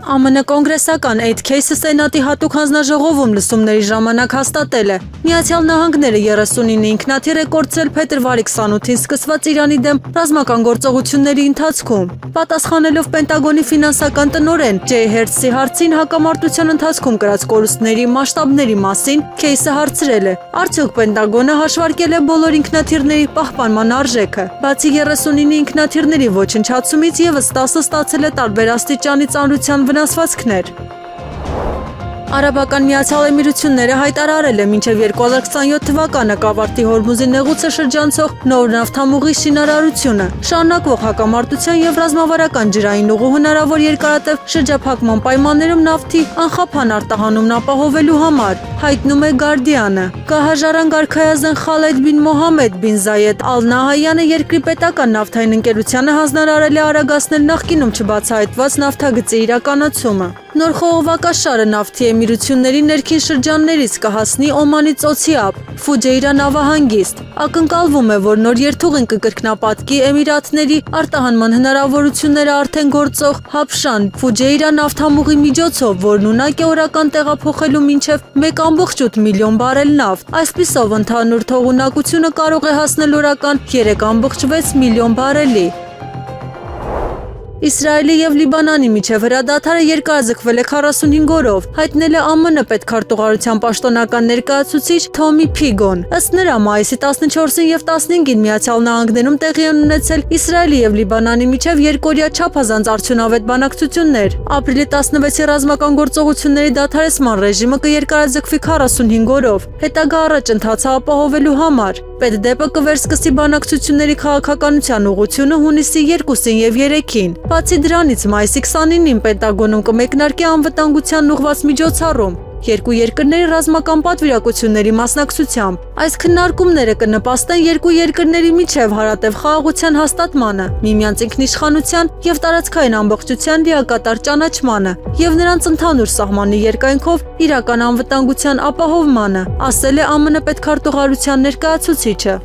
ԱՄՆ կոնգրեսական Էդ Քեյսը Սենատի հատուկ հանձնաժողովում լսումների ժամանակ հաստատել է. Միացյալ Նահանգները 39 ինքնաթիռ է կորցրել փետրվարի 28-ին սկսված Իրանի դեմ ռազմական գործողությունների ընթացքում։ Պատասխանելով Պենտագոնի ֆինանսական տնօրեն Ջեյ Հերցի հարցին հակամարտության ընթացքում կրած կորուստների մասշտաբների մասին, Քեյսը հարցրել է. Արդյոք Պենտագոնը հաշվարկել է բոլոր ինքնաթիռների պահպանման արժեքը։ Բացի 39 ինքնաթիռների ոչնչացումից եւս 10 ստացել է տարբեր աստիճանի ծանրության վնասվածքներ։ Արաբական Միացյալ Էմիրությունները հայտարարել է մինչև 2027 թվականը կավարտի Հորմուզի նեղուցը շրջանցող նոր նավթամուղի շինարարությունը, շարունակվող հակամարտության եւ ռազմավարական ջրային ուղու հնարավոր երկարատև շրջափակման պայմաններում նավթի անխափան արտահանումն ապահովելու համար, հայտնում է Guardian-ը։ Գահաժարան Գարքայազն Խալեդ բին Մոհամմեդ բին Զայեդ Ալ Նահայանը երկրի պետական նավթային ընկերությանը հանձնարարել է արագացնել նախկինում չբացահայտված նավթագծի իրականացումը։ Նոր խողովակաշարը նավթի էմիրությունների ներքին շրջաններից կհասնի Օմանի ծոցի ափ, Ֆուջեյրա նավահանգիստ։ Ակնկալվում է, որ նոր երթուղին կկրկնապատկի Էմիրատների արտահանման հնարավորությունները արդեն գործող Հաբշան Ֆուջեյրա նավթամուղի միջոցով, որն ունակ է օրական տեղափոխելու մինչև 1.8 միլիոն բարել նավթ։ Այսպիսով ընդհանուր թողունակությունը կարող է հասնել օրական 3.6 միլիոն բարելի։ Իսրայելի եւ Լիբանանի միջև հրադադարը երկարաձգվել է 45 օրով, հայտնել է ԱՄՆ պետքարտուղարության պաշտոնական ներկայացուցիչ Թոմի Փիգոն։ Ըստ նրա, մայիսի 14-ին եւ 15-ին Միացյալ Նահանգներում տեղի են ունեցել Իսրայելի եւ Լիբանանի միջև երկօրյա չափազանց արդյունավետ բանակցություններ։ Ապրիլի 16-ի ռազմական գործողությունների դադարեցման ռեժիմը կերկարաձգվի 45 օրով, հետագա առաջընթացը ապահովելու համար։ Պետդեպը կվերսկսի բանակցությունների քաղաքականության ուղղությունը հունիսի 2-ին եւ 3-ին։ Բացի դրանից, մայիսի 29-ին Պենտագոնում կմեկնարկի անվտանգության ուղղված միջոցառում, երկու երկրների ռազմական պատվիրակությունների մասնակցությամբ։ Այս քննարկումները կնպաստեն երկու երկրների միջև հարատև խաղաղության հաստատմանը, միմյանց ինքնիշխանության եւ տարածքային ամբողջության լիակատար ճանաչմանը եւ նրանց ընդհանուր սահմանի երկայնքով իրական անվտանգության ապահովմանը, ասել է ԱՄՆ պետքարտուղարության ներկայացուցիչը։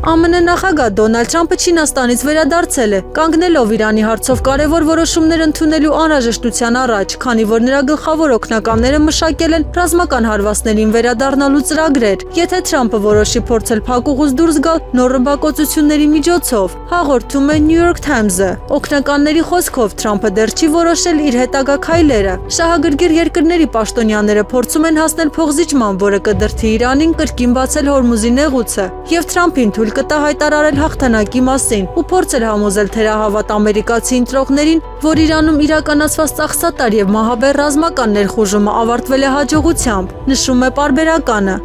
ԱՄՆ նախագահ Դոնալդ Թրամփը Չինաստանից վերադարձել է, կանգնելով Իրանի հարցով կարևոր որոշումներ ընդունելու անհրաժեշտության առաջ, քանի որ նրա գլխավոր օգնականները մշակել են ռազմական հարվածներին վերադառնալու ծրագրեր։ Եթե Թրամփը որոշի փորձել փակուղուց դուրս գալ նոր ռմբակոծությունների միջոցով, հաղորդում է New York Times-ը։ Օգնականների խոսքով Թրամփը դեռ չի որոշել իր հետագա քայլերը։ Շահագրգիռ երկրների պաշտոնյաները փորձում են հասնել փոխզիջման, որը կդրդի Իրանին կրկին բացել Հորմուզի նեղուցը, եւ Թրամփին թույլ կտա հայտարարել հաղթանակի մասին ու փորձել համոզել թերահավատ ամերիկացի ընտրողներին, որ Իրանում իրականացված ծախսատար եւ մահաբեր ռազմական ներխուժումը ավարտվել է հաջողությամբ, նշում է պարբերականը։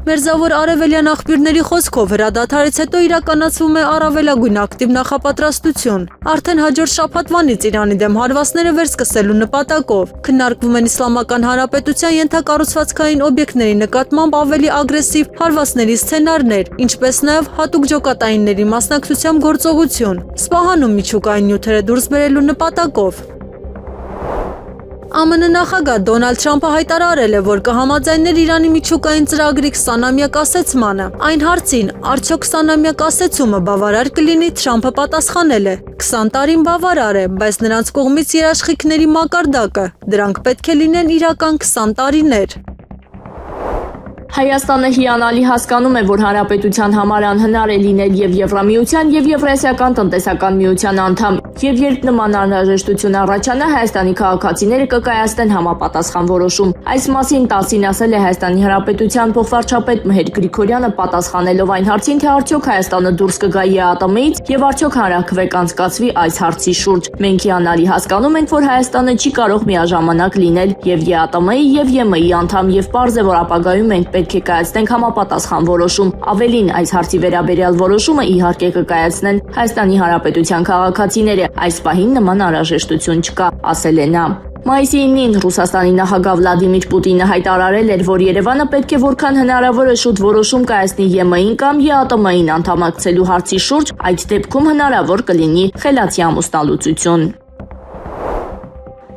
Մերձավոր արևելյան աղբյուրների խոսքով հրադադարից հետո իրականացվում է առավելագույն ակտիվ նախապատրաստություն։ Արդեն հաջորդ շաբաթվանից Իրանի դեմ հարվածները վերսկսելու նպատակով քննարկվում են Իսլամական Հանրապետության ենթակառուցվածքային օբյեկտների նկատմամբ ավելի ագրեսիվ հարվածների սցենարներ, ինչպես նաև հատուկ ջոկատայինների մասնակցությամբ գործողություն, Սպահանում միջուկային նյութերը դուրս բերելու նպատակով։ ԱՄՆ նախագահ Դոնալդ Թրամփը հայտարարել է, որ կհամաձայներ Իրանի միջուկային ծրագրի 20-ամյակ ասեցմանը։ Այն հարցին, արդյոք 20-ամյակ ասեցումը բավարար կլինի, Թրամփը պատասխանել է. 20 տարին բավարար է, բայց նրանց կողմից երաշխիքների մակարդակը, դրանք պետք է լինեն իրական 20 տարիներ։ Հայաստանը հիանալի հասկանում է, որ հանրապետության համար անհնար է լինել եւ Եվրամիության եւ Եվրասիական տնտեսական միության անդամ, եւ երբ նման անհրաժեշտություն առաջանա, Հայաստանի քաղաքացիները կկայացնեն համապատասխան որոշում։ Այս մասին 10-ին ասել է Հայաստանի Հանրապետության փոխվարչապետ Մհեր Գրիգորյանը, պատասխանելով այն հարցին, թե արդյոք Հայաստանը դուրս կգա ԵԱՏՄ-ից եւ արդյոք հանրաքվե կանցկացվի այս հարցի շուրջ։ Մենք հիանալի հասկանում ենք, որ Հայաստանը չի կարող միաժամանակ լինել եւ ԵԱՏՄ-ի եւ ԵՄ-ի անդամ եւ պարզ է, որ ապագայում մենք պետք է կայացնենք համապատասխան որոշում։ Ավելին, այս հարցի վերաբերյալ որոշումը իհարկե կկայացնեն Հայաստանի Հանրապետության քաղաքացիները։ Այս պահին նման անհրաժեշտություն չկա, ասել է նա։ Մայիսի 9-ին Ռուսաստանի նախագահ Վլադիմիր Պուտինը հայտարարել էր, որ Երևանը պետք է որքան հնարավոր է շուտ որոշում կայացնի ԵՄ-ին կամ ԵԱՏՄ-ին անդամակցելու հարցի շուրջ, այդ դեպքում հնարավոր կլինի խելացի ամուսնալուծություն։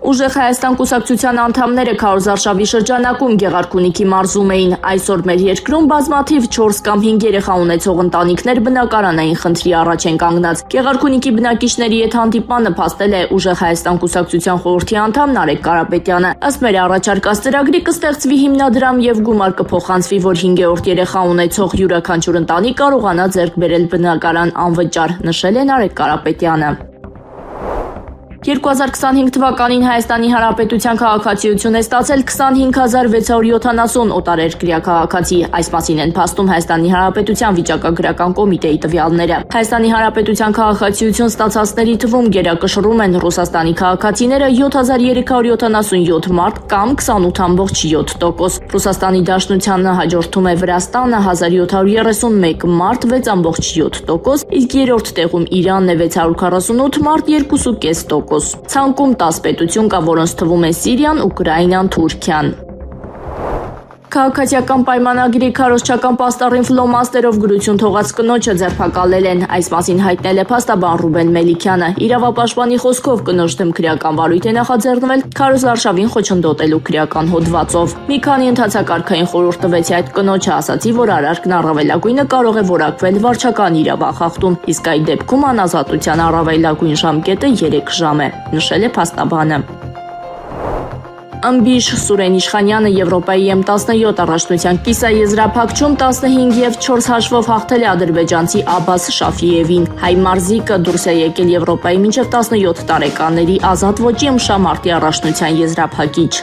Ուժեղ Հայաստան կուսակցության անդամները քարոզարշավի շրջանակում Գեղարքունիքի մարզում էին։ Այսօր մեր երկրում բազմաթիվ 4 կամ 5 երեխա ունեցող ընտանիքներ բնակարանային խնդրի առաջ են կանգնած։ Գեղարքունիքի բնակիչների հետ հանդիպանը փաստել է Ուժեղ Հայաստան կուսակցության խորհրդի անդամ Նարեկ Կարապետյանը։ Ըստ մեր առաջարկած ծրագրի կստեղծվի հիմնադրամ եւ գումար կփոխանցվի, որ 5-րդ երեխա ունեցող յուրաքանչյուր ընտանիք կարողանա ձեռք բերել բնակարան անվճար, նշել է Նարեկ Կարապետյանը։ 2025 թվականին Հայաստանի Հանրապետության քաղաքացիություն է ստացել 25670 օտարերկրյա քաղաքացի։ Այս մասին են փաստում Հայաստանի Հանրապետության վիճակագրական կոմիտեի տվյալները։ Հայաստանի Հանրապետության քաղաքացիություն ստացածների թվում գերակշռում են Ռուսաստանի քաղաքացիները 7377 մարդ կամ 28.7%։ Ռուսաստանի Դաշնությանը հաջորդում է Վրաստանը 1731 մարդ 6.7%, իսկ երրորդ տեղում Իրանն է 648 մարդ 2.5%։ Ցանկում 10 պետություն կա, որոնց թվում է Սիրիան, Ուկրաինան, Թուրքիան։ Քաղաքացիական պայմանագրի քարոզչական պաստառին ֆլոմաստերով գրություն թողած կնոջը ձերբակալել են։ Այս մասին հայտնել է փաստաբան Ռուբեն Մելիքյանը։ Իրավապաշտպանի խոսքով կնոջ դեմ քրեական վարույթ է նախաձեռնվել քարոզարշավին խոչընդոտելու քրեական հոդվածով։ Մի քանի ընթացակարգային խորհուրդ տվեցի այդ կնոջը, ասացի, որ արարքն առավելագույնը կարող է որակվել վարչական իրավախախտում, իսկ այդ դեպքում անազատության առավելագույն ժամկետը 3 ժամ է, նշել է փաստաբանը։ Ըմբիշ Սուրեն Իշխանյանը Եվրոպայի M17 առաջնության կիսաեզրափակչում 15 եւ 4 հաշվով հաղթել է ադրբեջանցի Աբաս Շաֆիևին։ Հայ մարզիկը դուրս է եկել Եվրոպայի մինչև 17 տարեկանների ազատ ոճի ըմշամարտի առաջնության եզրափակիչ։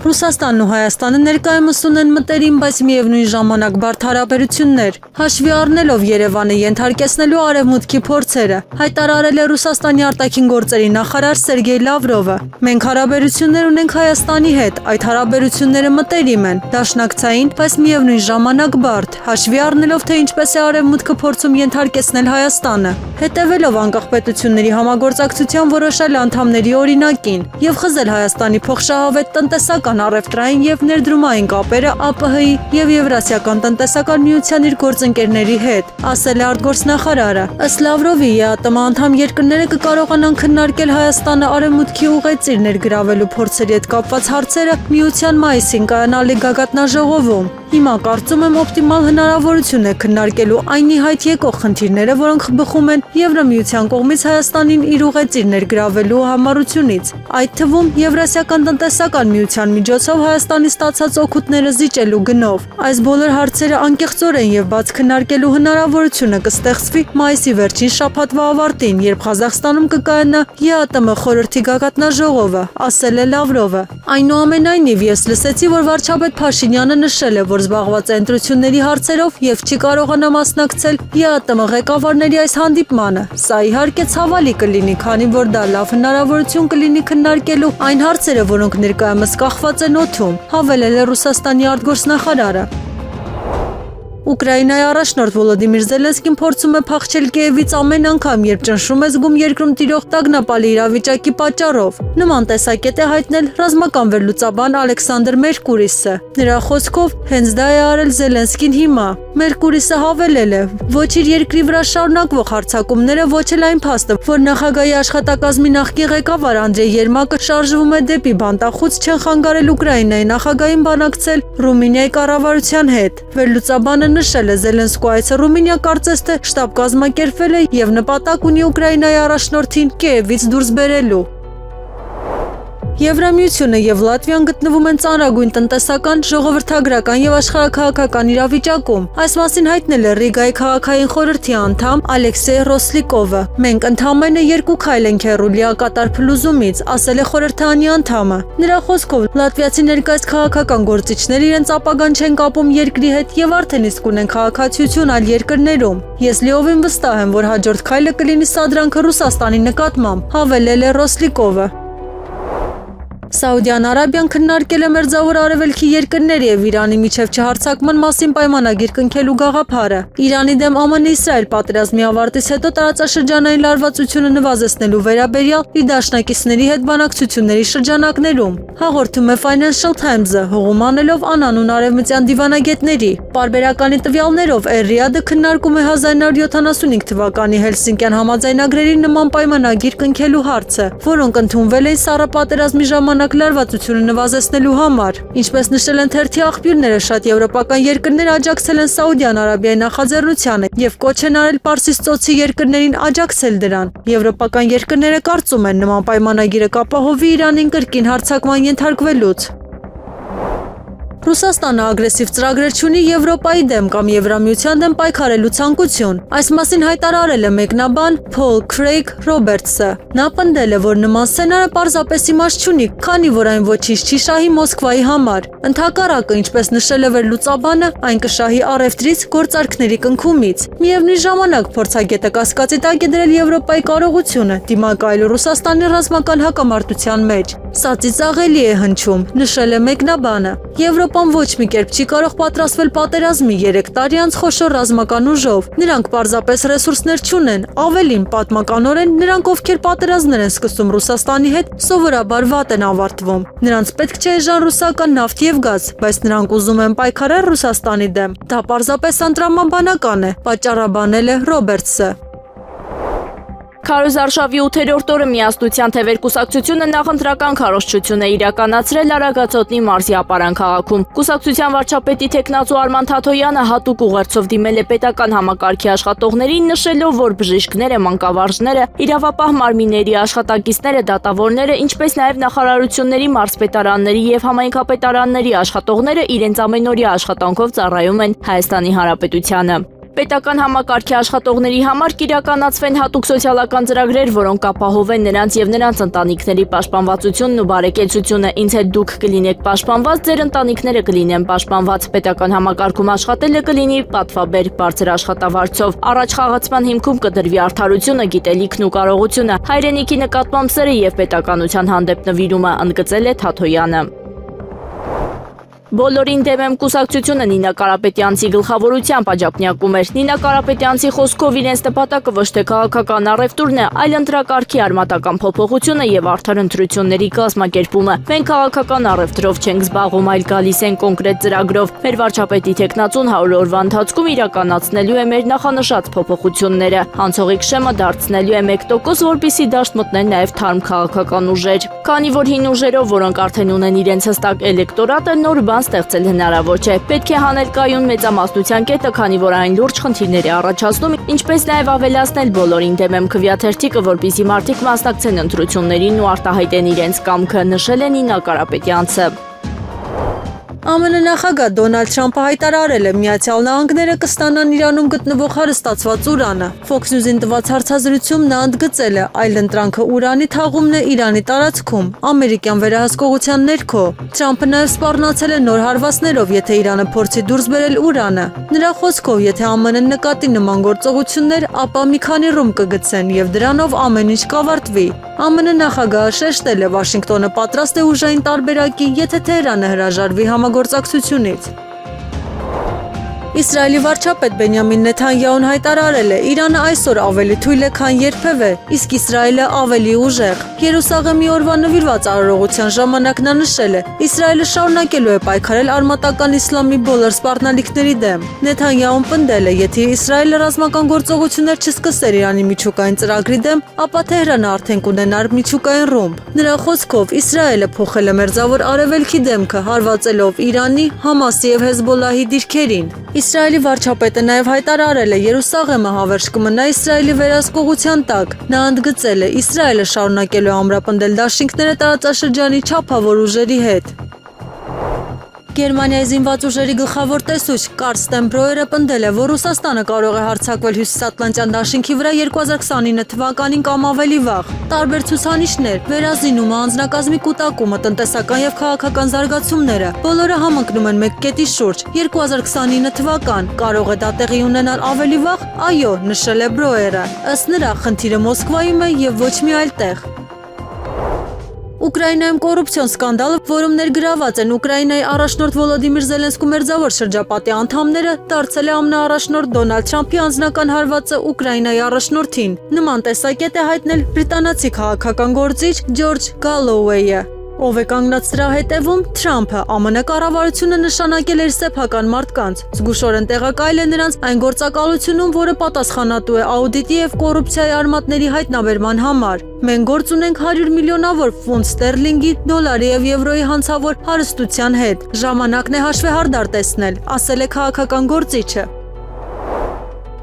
Ռուսաստանն ու Հայաստանը ներկայումս ունեն մտերիմ, բայց միևնույն ժամանակ բարդ հարաբերություններ։ Հաշվի առնելով Երևանը ենթարկեցնելու արևմուտքի փորձերը, հայտարարել է Ռուսաստանի արտաքին գործերի նախարար Սերգեյ Լավրովը։ Մենք հարաբերություններ ունենք Հայաստանի հետ, այդ հարաբերությունները մտերիմ են, դաշնակցային, բայց միևնույն ժամանակ բարդ, հաշվի առնելով թե ինչպես է արևմուտքը փորձում ենթարկեցնել Հայաստանը։ Հետևելով անկախ պետությունների համագործակցության որոշել անդամների օրինակին եւ խզել Հայաստանի փոխշահավետ տնտեսական առևտրային եւ ներդրումային կապերը ԱՊՀ-ի եւ Եվրասիական տնտեսական միության իր գործընկերների հետ, ասել է արտգործնախարարը։ Ըստ Լավրովի, ԵԱՏՄ անդամ երկրները կկարողանան քննարկել Հայաստանը արևմուտքի ուղեծիր ներգրավելու փորձերի հետ կապված հարցերը միության մայիսին կայանալի գագաթնաժողովում։ Հիմա կարծում եմ օպտիմալ հնարավորություն է քննարկելու այն իհայտ եկող խնդիրները, որոնք բխում են Եվրամիության կողմից Հայաստանին իր ուղեծիր ներգրավելու համառությունից, այդ թվում Եվրասիական տնտեսական միության միջոցով Հայաստանի ստացած օգուտները զիջելու գնով։ Այս բոլոր հարցերը անկեղծորեն եւ բաց քննարկելու հնարավորությունը կստեղծվի մայիսի վերջին շաբաթվա ավարտին, երբ Ղազախստանում կկայանա ԵԱՏՄ խորհրդի գագաթնաժողովը, ասել է Լավրովը։ Այնուամենայնիվ ես լսեցի, որ վարչապետ Փաշինյանը նշել է, որ զբաղված է ընտրությունների հարցերով եւ չի կարողանա մասնակցել ԵԱՏՄ ղեկավարների այս հանդիպմանը։ Սա իհարկե ցավալի կլինի, քանի որ դա լավ հնարավորություն կլինի քննարկելու այն հարցերը, որոնք ներկայումս կախված են օդում, հավելել է Ռուսաստանի արտգործնախարարը։ Ուկրաինայի առաջնորդ Վոլոդիմիր Զելենսկին փորձում է փախչել Կիևից ամեն անգամ, երբ ճնշում է զգում երկրում տիրող տագնապալի իրավիճակի պատճառով։ Նման տեսակետ է հայտնել ռազմական վերլուծաբան Ալեքսանդր Մերկուրիսը։ Նրա խոսքով հենց դա է արել Զելենսկին հիմա։ Մերկուրիսը հավելել է. ոչ իր երկրի վրա շարունակվող հարձակումները, ոչ էլ այն փաստը, որ նախագահի աշխատակազմի նախկին ղեկավար Անդրեյ Երմակը շարժվում է դեպի բանտախուց, չեն խանգարել Ուկրաինայի նախագահին բանակցել Ռումինիայի կառավարության հետ։ Վերլուծաբանը նշել է Զելենսկու այցը Ռումինիա կարծես թե շտապ կազմակերպվել է եւ նպատակ ունի Ուկրաինայի առաջնորդին Կիևից դուրս բերելու։ Եվրամիությունը եւ Լատվիան գտնվում են ծանրագույն տնտեսական, ժողովրդագրական եւ աշխարհաքաղաքական իրավիճակում։ Այս մասին հայտնել է Ռիգայի քաղաքային խորհրդի անդամ Ալեքսեյ Ռոսլիկովը։ Մենք ընդամենը 2 քայլ ենք հեռու լիակատար փլուզումից, ասել է խորհրդանի անդամը։ Նրա խոսքով լատվիացի ներկայիս քաղաքական գործիչները իրենց ապագան չեն կապում երկրի հետ եւ արդեն իսկ ունեն քաղաքացիություն այլ երկրներում։ Ես լիովին վստահ եմ, որ հաջորդ քայլը կլինի սադրանքը Ռուսաստանի նկատմամբ, հավելել է Ռոսլիկովը։ Սաուդյան Արաբիան քննարկել է Մերձավոր Արևելքի երկրների եւ Իրանի միջև չհարձակման մասին պայմանագիր կնքելու գաղափարը։ Իրանի դեմ ԱՄՆ-Իսրայել պատերազմի ավարտից հետո տարածաշրջանային լարվածությունը նվազեցնելու վերաբերյալ իր դաշնակիցների հետ բանակցությունների շրջանակներում, հաղորդում է Financial Times-ը, հողում անելով անանուն արևմտյան դիվանագետների։ Պարբերականի տվյալներով Էրիադը քննարկում է 1975 թվականի Հելսինկյան համաձայնագրերի նման պայմանագիր կնքելու հարցը, որոնք ընդունվել էին Սառը պատերազմի ժամանակ լարվածությունը նվազեցնելու համար։ Ինչպես նշել են թերթի աղբյուրները, շատ եվրոպական երկրներ աջակցել են Սաուդյան Արաբիայի նախաձեռնությանը եւ կոչ են արել Պարսից ծոցի երկրներին աջակցել դրան։ Եվրոպական երկրները կարծում են նման պայմանագիրը կապահովի Իրանին կրկին հարձակման ենթարկվելուց։ Ռուսաստանը ագրեսիվ ծրագրեր չունի Եվրոպայի դեմ կամ Եվրամիության դեմ պայքարելու ցանկություն։ Այս մասին հայտարարել է մեկնաբան Փոլ Քրեյգ Ռոբերտսը։ Նա պնդել է, որ նման սցենարը պարզապես իմաստ չունի, քանի որ այն ոչինչ չի շահի Մոսկվայի համար։ Ընդհակառակը, ինչպես նշել է վերլուծաբանը, այն կշահի առևտրից, գործարքների կնքումից։ Միևնույն ժամանակ փորձագետը կասկածի տակ է դրել Եվրոպայի կարողությունը դիմակայել Ռուսաստանի ռազմական հակամարտության մեջ։ Սա ծիծաղելի է հնչում, նշել է մեկնաբանը։ Եվրոպան ոչ մի կերպ չի կարող պատրաստվել պատերազմի 3 տարի անց խոշոր ռազմական ուժով։ Նրանք պարզապես ռեսուրսներ չունեն, ավելին պատմականորեն նրանք, ովքեր պատերազմներ են սկսում Ռուսաստանի հետ, սովորաբար վատ են ավարտվում։ Նրանց պետք չէ էժան ռուսական նավթ եւ գազ, բայց նրանք ուզում են պայքարել Ռուսաստանի դեմ։ Դա պարզապես անտրամաբանական է, պատճառաբանել է Ռոբերտսը։ Քարոզարշավի 8-րդ օրը միասնության թևեր կուսակցությունը նախընտրական քարոզչություն է իրականացրել Արագածոտնի մարզի Ապարան քաղաքում։ Կուսակցության վարչապետի թեկնածու Արման Թաթոյանը հատուկ ուղերձով դիմել է պետական համակարգի աշխատողներին, նշելով, որ բժիշկները, մանկավարժները, իրավապահ մարմինների աշխատակիցները, դատավորները, ինչպես նաև նախարարությունների, մարզպետարանների եւ համայնքապետարանների աշխատողները իրենց ամենօրյա աշխատանքով ծառայում են Հայաստանի Հանրապետությանը։ Պետական համակարգի աշխատողների համար կիրականացվեն հատուկ սոցիալական ծրագրեր, որոնք կապահովեն նրանց եւ նրանց ընտանիքների պաշտպանվածությունն ու բարեկեցությունը։ Ինձ հետ դուք կլինեք պաշտպանված, ձեր ընտանիքները կլինեն պաշտպանված։ Պետական համակարգում աշխատելը կլինի պատվաբեր, բարձր աշխատավարձով։ Առաջ խաղացման հիմքում կդրվի արդարությունը, գիտելիքն ու կարողությունը, հայրենիքի նկատմամբ սերը եւ պետականության հանդեպ նվիրումը, ընդգծել է Թաթոյանը։ Բոլորին դեմ եմ կուսակցությունը Նինա Կարապետյանցի գլխավորությամբ աջակցում էր։ Նինա Կարապետյանցի խոսքով իրենց նպատակը ոչ թե քաղաքական առևտուրն է, այլ ընտրակարգի արմատական փոփոխությունը եւ արդար ընտրությունների կազմակերպումը։ Մենք քաղաքական առևտրով չենք զբաղվում, այլ գալիս են կոնկրետ ծրագրով։ Մեր վարչապետի թեկնածուն 100 օրվա ընթացքում իրականացնելու է մեր նախանշած փոփոխությունները։ Հանցողի քշեմը դարձնելու է 1%, որպեսզի դաշտ մտնեն նաեւ թարմ քաղաքական ուժեր։ Քանի որ հին ուժերով, որոնք արդեն ունեն իրենց հստակ էլեկտորատը, նոր բան ստեղծել հնարավոր չէ։ Պետք է հանել կայուն մեծամասնության կետը, քանի որ այն լուրջ խնդիրներ է առաջացնում, ինչպես նաև ավելացնել բոլորին դեմ եմ քվեաթերթիկը, որպեսզի մարդիկ մասնակցեն ընտրություններին ու արտահայտեն իրենց կամքը, նշել է Նինա Կարապետյանցը։ ԱՄՆ նախագահ Դոնալդ Թրամփը հայտարարել է, Միացյալ Նահանգները կստանան Իրանում գտնվող հարստացված ուրանը։ Fox News-ին տված հարցազրույցում նա ընդգծել է, այլ ընտրանքը ուրանի թաղումն է Իրանի տարածքում, ամերիկյան վերահսկողության ներքո։ Թրամփը նաև սպառնացել է նոր հարվածներով, եթե Իրանը փորձի դուրս բերել ուրանը։ Նրա խոսքով, եթե ԱՄՆ-ն նկատի նման գործողություններ, ապա մի քանի ռումբ կգցեն եւ դրանով ամեն ինչ կավարտվի։ ԱՄՆ նախագահը շեշտել է, Վաշինգտոնը պատրաստ է ուժային տարբերակի, եթե Թեհրանը հրաժարվի համագործակցությունից։ Իսրայելի վարչապետ Բենյամին Նեթանյահուն հայտարարել է, Իրանը այսօր ավելի թույլ է, քան երբևէ, իսկ Իսրայելը ավելի ուժեղ։ Երուսաղեմի օրվա նվիրված արարողության ժամանակ նա նշել է, Իսրայելը շարունակելու է պայքարել արմատական իսլամի բոլոր սպառնալիքների դեմ։ Նեթանյահուն պնդել է, եթե Իսրայելը ռազմական գործողություններ չսկսեր Իրանի միջուկային ծրագրի դեմ, ապա Թեհրանը արդեն կունենար միջուկային ռումբ։ Նրա խոսքով Իսրայելը փոխել է Մերձավոր Արևելքի դեմքը, հարվածելով Իրանի, Համասի եւ Հեզբոլլահի դիրքերին։ Իսրայելի վարչապետը նաև հայտարարել է, Երուսաղեմը հավերժ կմնա Իսրայելի վերահսկողության տակ։ Նա ընդգծել է, Իսրայելը շարունակելու է ամրապնդել դաշինքները տարածաշրջանի չափավոր ուժերի հետ։ Գերմանիայի զինված ուժերի գլխավոր տեսուչ Կարլ Ստենբրոյերը պնդել է, որ Ռուսաստանը կարող է հարձակվել Հյուսիսատլանտյան դաշինքի վրա 2029 թվականին կամ ավելի վաղ։ Տարբեր ցուցանիշներ, վերազինումը, անձնակազմի կուտակումը, տնտեսական եւ քաղաքական զարգացումները բոլորը համընկնում են մեկ կետի շուրջ։ 2029 թվական կարող է դա տեղի ունենալ ավելի վաղ, այո, նշել է Բրոյերը։ Ըստ նրա, խնդիրը Մոսկվայում է եւ ոչ մի այլ տեղ։ Ուկրաինայում կոռուպցիոն սկանդալը, որում ներգրաված են Ուկրաինայի առաջնորդ Վոլոդիմիր Զելենսկու մերձավոր շրջապատի անդամները, դարձել է ԱՄՆ-առաջնորդ Դոնալդ Թրամփի անձնական հարվածը Ուկրաինայի առաջնորդին։ Նման տեսակետ է հայտնել բրիտանացի քաղաքական գործիչ Ջորջ Գալլոուեյը, ով է կանգնած դրա հետևում Թրամփը ԱՄՆ կառավարությունը նշանակել էր սեփական մարդկանց, զգուշորեն տեղակայել է նրանց այն գործակալությունում, որը պատասխանատու է աուդիտի եւ կոռուպցիայի արմատների հայտնաբերման համար։ Մենք գործ ունենք 100 միլիոնավոր ֆունտ ստերլինգի, դոլարի եւ եվրոյի հանցավոր հարստության հետ։ Ժամանակն է հաշվեհարդար տեսնել, ասել է քաղաքական գործիչը։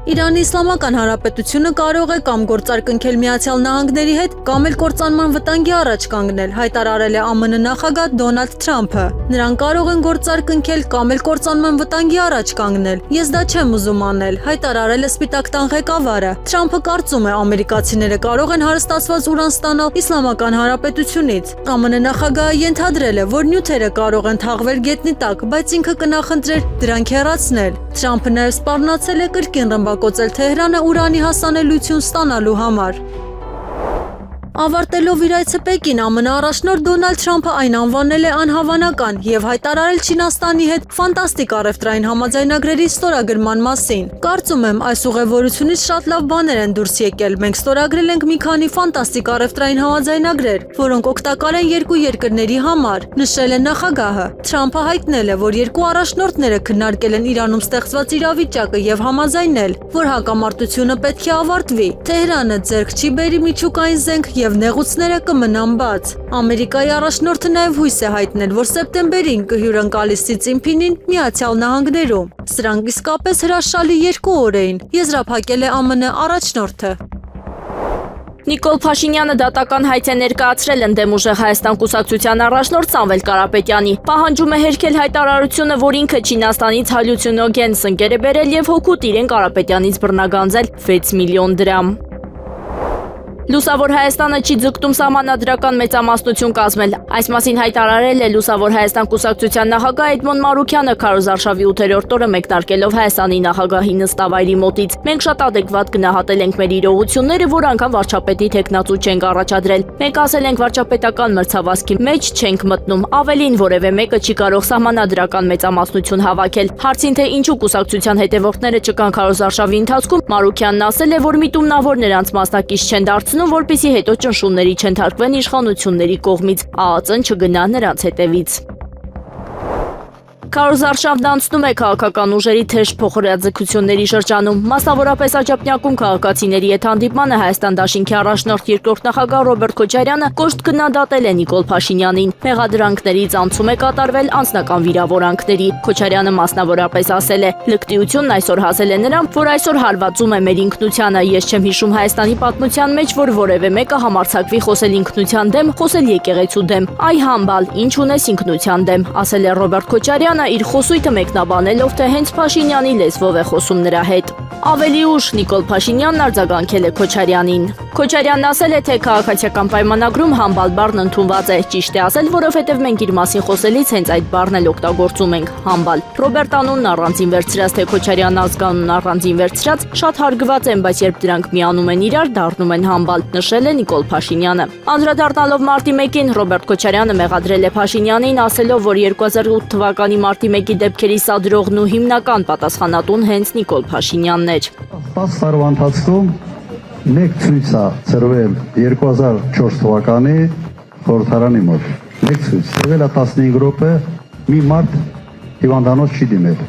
Իրանի Իսլամական Հանրապետությունը կարող է կամ գործար կնքել Միացյալ Նահանգների հետ, կամ էլ կործանման վտանգի առաջ կանգնել, հայտարարել է ԱՄՆ նախագահ Դոնալդ Թրամփը։ Նրանք կարող են գործար կնքել կամ էլ կործանման վտանգի առաջ կանգնել։ Ես դա չեմ ուզում անել, հայտարարել է Սպիտակ տան ղեկավարը։ Թրամփը կարծում է, ամերիկացիները կարող են հարստացված ուրան ստանալ Իսլամական Հանրապետությունից։ ԱՄՆ նախագահը ենթադրել է, որ նյութերը կարող են թաղվել գետնի տակ, բայց ինքը կնախընտրեր դրանք հեռացնել։ Թրամփը նաև սպառնացել է կրկին ռմբակոծել Թեհրանը ուրանի հասանելիություն ստանալու համար։ Ավարտելով իր այցը Պեկին, ԱՄՆ առաջնորդ Դոնալդ Թրամփը այն անվանել է անհավանական եւ հայտարարել Չինաստանի հետ ֆանտաստիկ առևտրային համաձայնագրերի ստորագրման մասին։ Կարծում եմ, այս ուղևորությունից շատ լավ բաներ են դուրս եկել։ Մենք ստորագրել ենք մի քանի ֆանտաստիկ առևտրային համաձայնագրեր, որոնք օգտակար են երկու երկրների համար, նշել է նախագահը։ Թրամփը հայտնել է, որ երկու առաջնորդները քննարկել են Իրանում ստեղծված իրավիճակը եւ համաձայնել, որ հակամարտությունը պետք է ավարտվի։ Թեհրանը ձեռք չի բերի միջուկային զենք եւ նեղուցները կմնան բաց։ Ամերիկայի առաջնորդը նաև հույս է հայտնել, որ սեպտեմբերին կհյուրընկալի Սի Ցինփինին Միացյալ Նահանգներում։ Սրանք իսկապես հրաշալի 2 օր էին, եզրափակել է ԱՄՆ առաջնորդը։ Նիկոլ Փաշինյանը դատական հայց է ներկայացրել ընդդեմ ուժեղ Հայաստան կուսակցության առաջնորդ Սամվել Կարապետյանի։ Պահանջում է հերքել հայտարարությունը, որ ինքը Չինաստանից հալյուցինոգեն սնկեր է բերել եւ հօգուտ իրեն Կարապետյանից բռնագանձել 6 միլիոն դրամ։ Լուսավոր Հայաստանը չի ձգտում սահմանադրական մեծամասնություն կազմել։ Այս մասին հայտարարել է Լուսավոր Հայաստան կուսակցության նախագահ Էդմոն Մարուքյանը քարոզարշավի 8-րդ օրը մեկնարկելով Հայաստանի նախագահի նստավայրի մոտից։ Մենք շատ ադեկվատ գնահատել ենք մեր իրողությունները, որ անգամ վարչապետի թեկնածու չենք առաջադրել։ Մենք ասել ենք վարչապետական մրցավազքի մեջ չենք մտնում, ավելին որևէ մեկը չի կարող սահմանադրական մեծամասնություն հավաքել։ Հարցին թե ինչու կուսակցության հետևորդները չկան քարոզարշավի ընթացքում, Մարուքյանն ասել է, որ միտումնավոր նրանց մասնակից չեն դարձնում, որպեսզի հետո ճնշումների չընթարկվեն իշխանությունների կողմից, ԱԱԾ-ն չգնա նրանց հետևից։ Քարոզարշավն անցնում է քաղաքական ուժերի թեժ փոխհրաձգությունների շրջանում, մասնավորապես Աջափնյակում քաղաքացիների հետ հանդիպմանը Հայաստան դաշինքի առաջնորդ երկրորդ նախագահ Ռոբերտ Քոչարյանը կոշտ գնահատել է Նիկոլ Փաշինյանին։ Մեղադրանքներից անցում է կատարվել անձնական վիրավորանքների։ Քոչարյանը մասնավորապես ասել է. «Լկտիությունն այսօր հասել է նրան, որ այսօր հարվածում է մեր ինքնությանը։ Ես չեմ հիշում Հայաստանի պատմության մեջ, որ որևէ մեկը համարձակվի խոսել ինքնության դեմ, խոսել եկեղեցու դեմ։ Այ համբալ, ինչ ունես ինքնության դեմ», ասել է Ռոբերտ Քոչարյանը իր խոսույթը մեկնաբանելով, թե հենց Փաշինյանի լեզվով է խոսում նրա հետ։ Ավելի ուշ Նիկոլ Փաշինյանն արձագանքել է Քոչարյանին։ Քոչարյանն ասել է, թե քաղաքացիական պայմանագրում համբալ բառն ընդունված է, ճիշտ է ասել, որովհետև մենք իր մասին խոսելիս հենց այդ բառն էլ օգտագործում ենք՝ համբալ։ Ռոբերտ անունն առանձին վերցրած, թե Քոչարյանն ազգանունն առանձին վերցրած, շատ հարգված են, բայց երբ դրանք միանում են իրար, դառնում են համբալ, նշել է Նիկոլ Փաշինյանը։ Անդրադառնալով մարտի 1-ին Ռոբերտ Քոչարյանը մեղադրել է Փաշինյանին, ասելով, որ 2008 թվականի մարտի 1-ի դեպքերի սադրողն ու հիմնական պատասխանատուն հենց Նիկոլ Փաշինյանն էր։ 10 տարվա ընթացքում մեկ ցույց է ծրվել 2004 թվականի խորհրդարանի մոտ։ Մեկ ցույց, ծրվել է 15 րոպե, մի մարդ հիվանդանոց չի դիմել։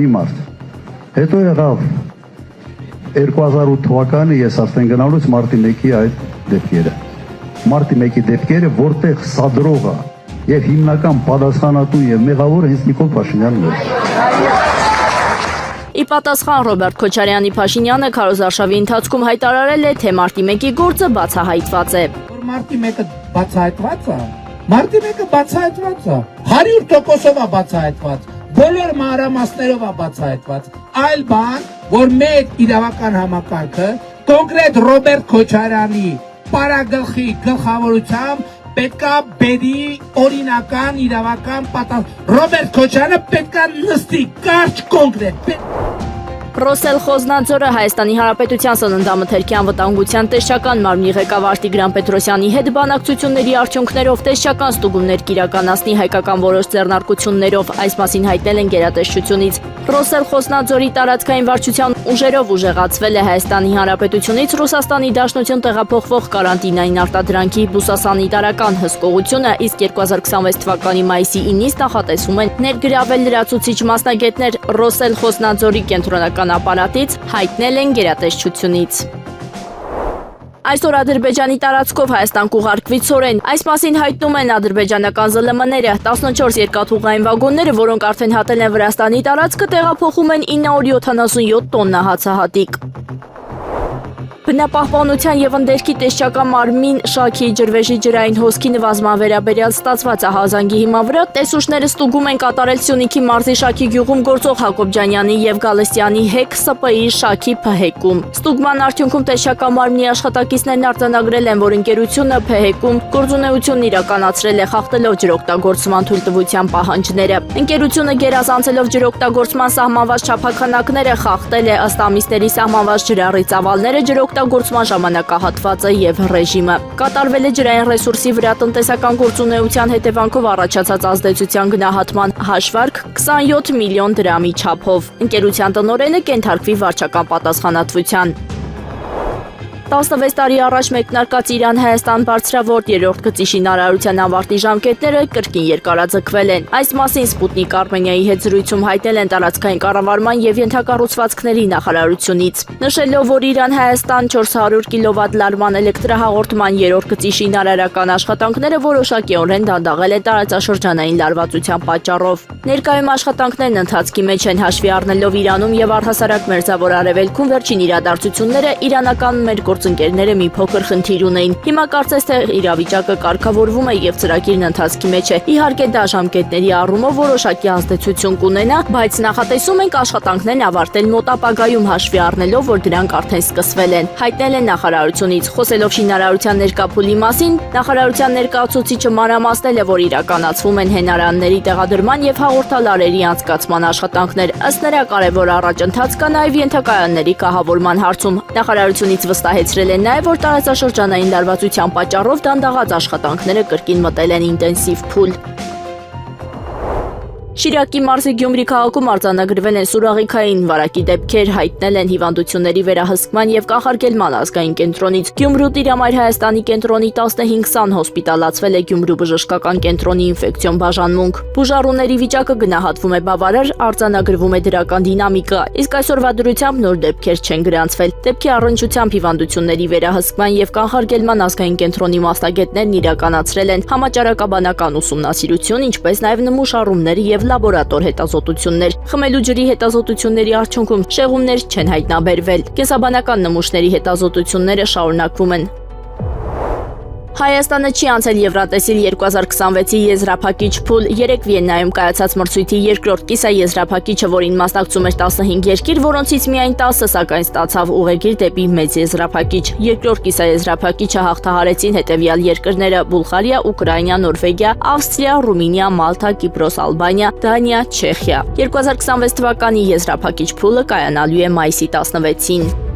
Մի մարդ։ Հետո եղավ 2008 թվականի ես արդեն գնալուց մարտի 1-ի այդ դեպքերը։ Մարտի 1-ի դեպքերը, որտեղ սադրողը եւ հիմնական պատասխանատու եւ մեղավորը հենց Նիկոլ Փաշինյանն է։ Ի պատասխան Ռոբերտ Քոչարյանի Փաշինյանը քարոզարշավի ընթացքում հայտարարել է, թե մարտի 1-ի գործը բացահայտված է։ Որ մարտի 1-ը բացահայտված է, մարտի 1-ը բացահայտված է, 100%-ով է բացահայտված, բոլոր մանրամասներով է բացահայտված։ Այլ բան, որ մեր իրավական համակարգը կոնկրետ Ռոբերտ Քոչարյանի պարագլխի գլխավորությամբ պետքա բերի օրինական իրավական պատասխան։ Ռոբերտ Քոչարյանը պետքա նստի կարճ կոնկրետ։ Ռոսել Խոզնաձորը Հայաստանի Հանրապետության սննդամթերքի անվտանգության տեսչական մարմնի ղեկավար Տիգրան Պետրոսյանի հետ բանակցությունների արդյունքներով տեսչական ստուգումներ կիրականացնի հայկական որոշ ձեռնարկություններով, այս մասին հայտնել են գերատեսչությունից։ Ռոսել Խոզնաձորի տարածքային վարչության ուժերով ուժեղացվել է Հայաստանի Հանրապետությունից Ռուսաստանի Դաշնություն տեղափոխվող կարանտինային արտադրանքի բուսասանիտարական հսկողությունը, իսկ 2026 թվականի մայիսի 9-ից նախատեսում են ներգրավել լրացուցիչ մասնագետներ Ռոսել Խոզնաձորի կենտրոնական ապարատից, հայտնել են գերատեսչությունից։ Այսօր Ադրբեջանի տարածքով Հայաստան կուղարկվի ցորեն։ Այս մասին հայտնում են ադրբեջանական ԶԼՄ-ները։ 14 երկաթուղային վագոնները, որոնք արդեն հատել են Վրաստանի տարածքը, տեղափոխում են 977 տոննա հացահատիկ։ Բնապահպանության եւ ընդերքի տեսչական մարմին Շաքիի ջրվեժի ջրային հոսքի նվազման վերաբերյալ ստացված ահազանգի հիման վրա տեսուչները ստուգում են կատարել Սյունիքի մարզի Շաքի գյուղում գործող Հակոբյանյանի եւ Գալստյանի ՀԵԿ ՍՊԻ Շաքի ՓՀԿ-ում։ Ստուգման արդյունքում տեսչական մարմնի աշխատակիցներն արձանագրել են, որ ընկերությունը ՓՀԿ-ում գործունեություն իրականացրել է խախտելով ջրօգտագործման թույլտվության պահանջները։ Ընկերությունը գերազանցելով ջրօգտագործման սահմանված չափականակները խախտել է ըստ ամիսների սահմանված ջրառի ծավալները ջրօգտագործման ժամանակահատվածը եւ ռեժիմը։ Կատարվել է ջրային ռեսուրսի վրա տնտեսական գործունեության հետևանքով առաջացած ազդեցության գնահատման հաշվարկ 27 միլիոն դրամի չափով։ Ընկերության տնօրենը կենթարկվի վարչական պատասխանատվության։ 16 տարի առաջ մեկնարկած Իրան-Հայաստան բարձրավորդ երրորդ գծի շինարարության ավարտի ժամկետները կրկին երկարաձգվել են։ Այս մասին Սպուտնիկ Արմենիայի հետ զրույցում հայտնել են տարածքային կառավարման եւ ենթակառուցվածքների նախարարությունից։ Նշելով, որ Իրան-Հայաստան 400 կՎտ լարման էլեկտրահաղորդման երրորդ գծի շինարարական աշխատանքները որոշակիորեն դանդաղել են տարածաշրջանային լարվածության պատճառով։ Ներկայում աշխատանքներն ընթացքի մեջ են, հաշվի առնելով Իրանում եւ առհասարակ Մերձավոր Արևելքում վերջին իրադարձությունները, իրանական մեր գործընկերները մի փոքր խնդիր ունեին։ Հիմա կարծես թե իրավիճակը կարգավորվում է եւ ծրագիրն ընթացքի մեջ է։ Իհարկե դա ժամկետների առումով որոշակի ազդեցություն կունենա, բայց նախատեսում ենք աշխատանքներն ավարտել մոտ ապագայում, հաշվի առնելով, որ դրանք արդեն սկսվել են, հայտնել են նախարարությունից։ Խոսելով շինարարության ներկա փուլի մասին, նախարարության ներկայացուցիչը մանրամասնել է, որ իրականացվում են հենարանների տեղադրման եւ հաղորդալարերի անցկացման աշխատանքներ։ Ըստ նրա կարևոր առաջընթաց կա նաեւ ենթակայանների կահավորման հարցում։ Նախարարությունից վստահեցրել են նաեւ, որ տարածաշրջանային լարվածության պատճառով դանդաղած աշխատանքները կրկին մտել են ինտենսիվ փուլ։ Շիրակի մարզի Գյումրի քաղաքում արձանագրվել են սուրաղիքային վարակի դեպքեր, հայտնել են հիվանդությունների վերահսկման եւ կանխարգելման ազգային կենտրոնից։ Գյումրու Տիրամայր Հայաստանի կենտրոնի 15 սան հոսպիտալացվել է Գյումրու բժշկական կենտրոնի ինֆեկցիոն բաժանմունք։ Բուժառուների վիճակը գնահատվում է բավարար, արձանագրվում է դրական դինամիկա, իսկ այսօրվա դրությամբ նոր դեպքեր չեն գրանցվել։ Դեպքի առնչությամբ հիվանդությունների վերահսկման եւ կանխարգելման ազգային կենտրոնի մասնագետներն իրականացրել են համաճարակաբանական ուսումնասիրություն, ինչպես նաեւ նմուշառումներ եւ լաբորատոր հետազոտություններ։ Խմելու ջրի հետազոտությունների արդյունքում շեղումներ չեն հայտնաբերվել։ Կենսաբանական նմուշների հետազոտությունները շարունակվում են։ Հայաստանը չի անցել Եվրատեսիլ 2026-ի եզրափակիչ փուլ։ 3 Վիեննայում կայացած մրցույթի երկրորդ կիսաեզրափակիչը, որին մասնակցում էր 15 երկիր, որոնցից միայն 10-ը սակայն ստացավ ուղեգիր դեպի մեծ եզրափակիչ։ Երկրորդ կիսաեզրափակիչը հաղթահարեցին հետևյալ երկրները՝ Բուլղարիա, Ուկրաինա, Նորվեգիա, Ավստրիա, Ռումինիա, Մալթա, Կիպրոս, Ալբանիա, Դանիա, Չեխիա։ 2026 թվականի եզրափակիչ փուլը կայանալու է մայիսի 16-ին։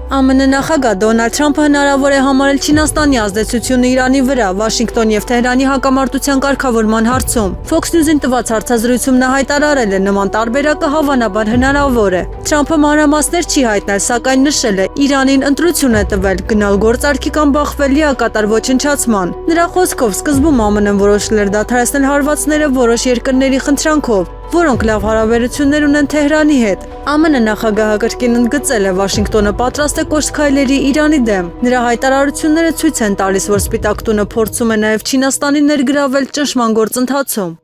ԱՄՆ նախագահ Դոնալդ Թրամփը հնարավոր է համարել Չինաստանի ազդեցությունը Իրանի վրա Վաշինգտոն եւ Թեհրանի հակամարտության կարգավորման հարցում։ Fox News-ին տված հարցազրույցում նա հայտարարել է, նման տարբերակը հավանաբար հնարավոր է։ Թրամփը մանրամասներ չի հայտնել, սակայն նշել է, Իրանին ընտրություն է տվել գնալ գործարքի կամ բախվել լիակատար ոչնչացման։ Նրա խոսքով սկզբում ԱՄՆ-ն որոշել էր դադարեցնել հարվածները որոշ երկրների խնդրանքով, որոնք լավ հարաբերություններ ունեն Թեհրանի հետ։ ԱՄՆ նախագահը կրկին ընդգծել է, Վաշինգտոնը պատրաստ է կոշտ քայլերի Իրանի դեմ։ Նրա հայտարարությունները ցույց են տալիս, որ Սպիտակ տունը փորձում է նաև Չինաստանին ներգրավել ճնշման գործընթացում։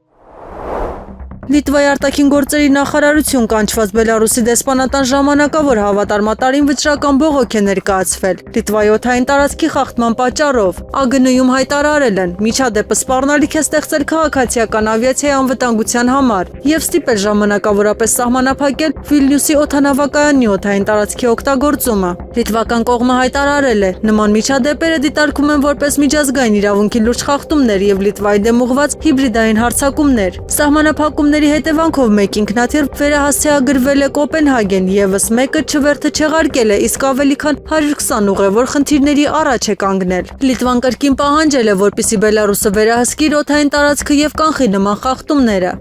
Լիտվայի արտաքին գործերի նախարարություն կանչված Բելարուսի դեսպանատան ժամանակավոր հավատարմատարին վճռական բողոք է ներկայացվել Լիտվայի օդային տարածքի խախտման պատճառով։ ԱԳՆ-ում հայտարարել են, միջադեպը սպառնալիք է ստեղծել քաղաքացիական ավիացիայի անվտանգության համար եւ ստիպել ժամանակավորապես սահմանափակել Վիլնյուսի օդանավակայանի օդային տարածքի օգտագործումը։ Լիտվական կողմը հայտարարել է, նման միջադեպերը դիտարկում են որպես միջազգային իրավունքի լուրջ խախտումներ եւ Լիտվայի դեմ ուղղված հիբրիդային հարձակումներ։ Սահմանափակումները Փոփոխությունների հետևանքով մեկ ինքնաթիռ վերահասցեագրվել է Կոպենհագեն, եւս մեկը չվերթը չեղարկել է, իսկ ավելի քան 120 ուղևոր խնդիրների առաջ է կանգնել։ Լիտվան կրկին պահանջել է, որպեսզի Բելարուսը վերահսկի օդային տարածքը եւ կանխի նման խախտումները։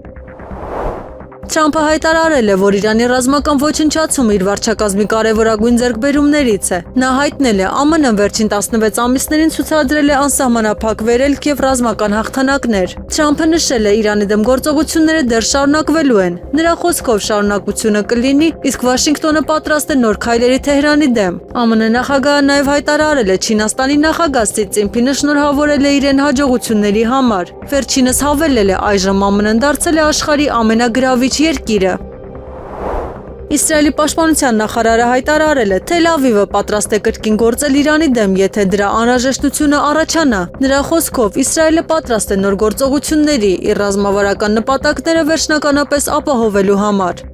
Թրամփը հայտարարել է, որ Իրանի ռազմական ոչնչացումը իր վարչակազմի կարևորագույն ձեռքբերումներից է։ Նա հայտնել է, ԱՄՆ-ն վերջին 16 ամիսներին ցուցադրել է անսահմանափակ վերելք եւ ռազմական հաղթանակներ։ Թրամփը նշել է, Իրանի դեմ գործողությունները դեռ շարունակվելու են։ Նրա խոսքով շարունակությունը կլինի, իսկ Վաշինգտոնը պատրաստ է նոր քայլերի Թեհրանի դեմ։ ԱՄՆ նախագահը նաեւ հայտարարել է, Չինաստանի նախագահ Սի Ցզինփինը շնորհավորել է իրեն հաջողությունների համար։ Վերջինս հավելել է, այժմ ԱՄՆ-ն դարձել է աշխարհի ամենագրավիչ երկիրը։ Իսրայելի պաշտպանության նախարարը հայտարարել է, Թել Ավիվը պատրաստ է կրկին գործել Իրանի դեմ, եթե դրա անհրաժեշտությունը առաջանա։ Նրա խոսքով Իսրայելը պատրաստ է նոր գործողությունների, իր ռազմավարական նպատակները վերջնականապես ապահովելու համար։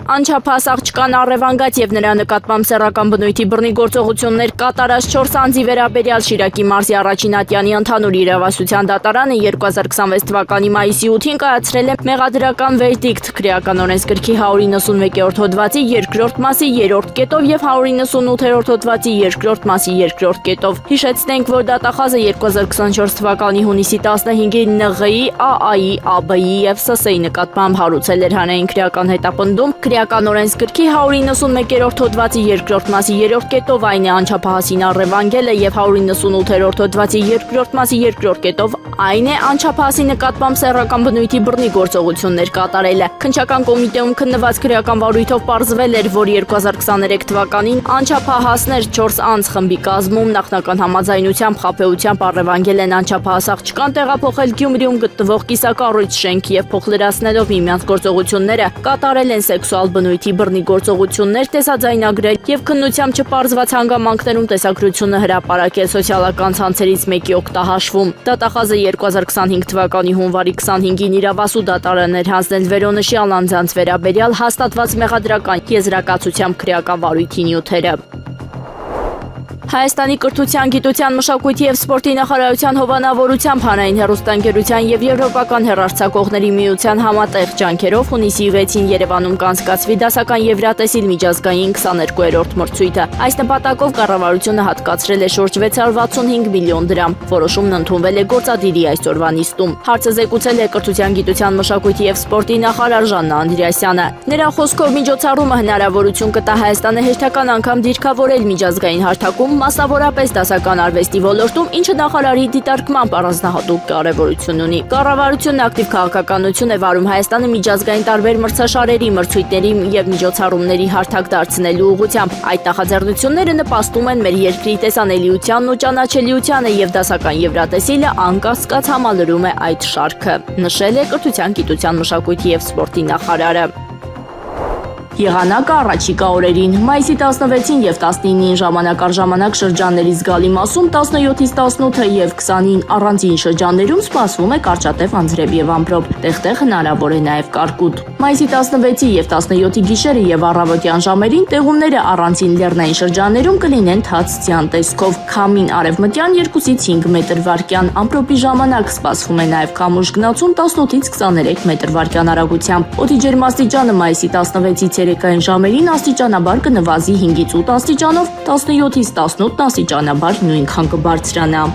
Անչափահաս աղջկան առևանգած եւ նրա նկատմամբ սեռական բնույթի բռնի գործողություններ կատարած 4 անձի վերաբերյալ Շիրակի մարզի առաջին ատյանի ընդհանուր իրավասության դատարանը 2026 թվականի մայիսի 8-ին կայացրել է մեղադրական վերդիկտ քրեական օրենսգրքի 191-րդ հոդվածի 2-րդ մասի 3-րդ կետով եւ 198-րդ հոդվածի 2-րդ մասի 2-րդ կետով։ Հիշեցնենք, որ դատախազը 2024 թվականի հունիսի 15-ին ՆՂ-ի, ԱԱ-ի, ԱԲ-ի եւ ՍՍ-ի նկատմամբ հարուցել էր հանրային քրեական հետապնդում Քրեական օրենսգրքի 191-րդ հոդվածի 2-րդ մասի 3-րդ կետով այն է անչափահասին առևանգելը եւ 198-րդ հոդվածի 2-րդ մասի 2-րդ կետով այն է անչափահասի նկատմամբ սեռական բնույթի բռնի գործողություններ կատարելը։ Քննչական կոմիտեում քննված քրեական վարույթով պարզվել էր, որ 2023 թվականին անչափահասներ 4 անձ խմբի կազմում նախնական համաձայնությամբ խաբեությամբ առևանգել են անչափահաս աղջկան տեղափոխել Գյումրիում գտնվող կիսակառույց շենք եւ փոխլրացնելով միմյանց գործողությունները կատարել են սեքսուալ բնույթի բռնի գործողություններ տեսաձայնագրել եւ քննությամբ չպարզված հանգամանքներում տեսակրությունը հրապարակել սոցիալական ցանցերից մեկի օգտահաշվում։ Դատախազը 2025 թվականի հունվարի 25-ին իրավասու դատարան էր հանձնել վերոնշյալ անձանց վերաբերյալ հաստատված մեղադրական եզրակացությամբ քրեական վարույթի նյութերը։ Հայաստանի կրթության, գիտության, մշակույթի եւ սպորտի նախարարության հովանավորությամբ հանրային հեռուստաընկերության եւ եվրոպական հեռարձակողների միության համատեղ ջանքերով հունիսի 6-ին Երևանում կանցկացվի դասական եվրատեսիլ միջազգային 22-րդ մրցույթը։ Այս նպատակով կառավարությունը հատկացրել է շուրջ 665 միլիոն դրամ։ Որոշումն ընդունվել է գործադիրի այսօրվա նիստում։ Հարցը զեկուցել է կրթության, գիտության, մշակույթի եւ սպորտի նախարար Ժաննա Անդրեասյանը։ Նրա խոսքով միջոցառումը հնարավորություն կտա Հայաստանը հերթական անգամ դիրքավորել միջազգային հարթակում մասնավորապես դասական արվեստի ոլորտում, ինչը նախարարի դիտարկմամբ առանձնահատուկ կարևորություն ունի։ Կառավարությունն ակտիվ քաղաքականություն է վարում Հայաստանը միջազգային տարբեր մրցաշարերի, մրցույթների եւ միջոցառումների հարթակ դարձնելու ուղղությամբ։ Այդ նախաձեռնությունները նպաստում են մեր երկրի տեսանելիությանն ու ճանաչելիությանը եւ դասական եվրատեսիլը անկասկած համալրում է այդ շարքը, նշել է կրթության, գիտության, մշակույթի եւ սպորտի նախարարը։ Եղանակը առաջիկա օրերին մայիսի 16-ին եւ 19-ին ժամանակ առ ժամանակ շրջանների զգալի մասում 17-ից 18 եւ 20-ին առանձին շրջաններում սպասվում է կարճատև անձրև եւ ամպրոպ, տեղ-տեղ հնարավոր է նաեւ կարկուտ։ Մայիսի 16-ի եւ 17-ի գիշերը եւ առավոտյան ժամերին տեղումները առանձին լեռնային շրջաններում կլինեն թաց ձյան տեսքով, քամին արևմտյան 2-ից 5 մետր վարկյան, ամպրոպի ժամանակ սպասվում է նաեւ քամուշ գնացում 18-ից 23 մետր վարկյան արագությամբ։ Օդի ջերմաստիճանը մայիսի 16-ից երեկային ժամերին աստիճանաբար կնվազի 5-ից 8 աստիճանով, 17-ից 18 աստիճանաբար նույնքան կբարձրանա։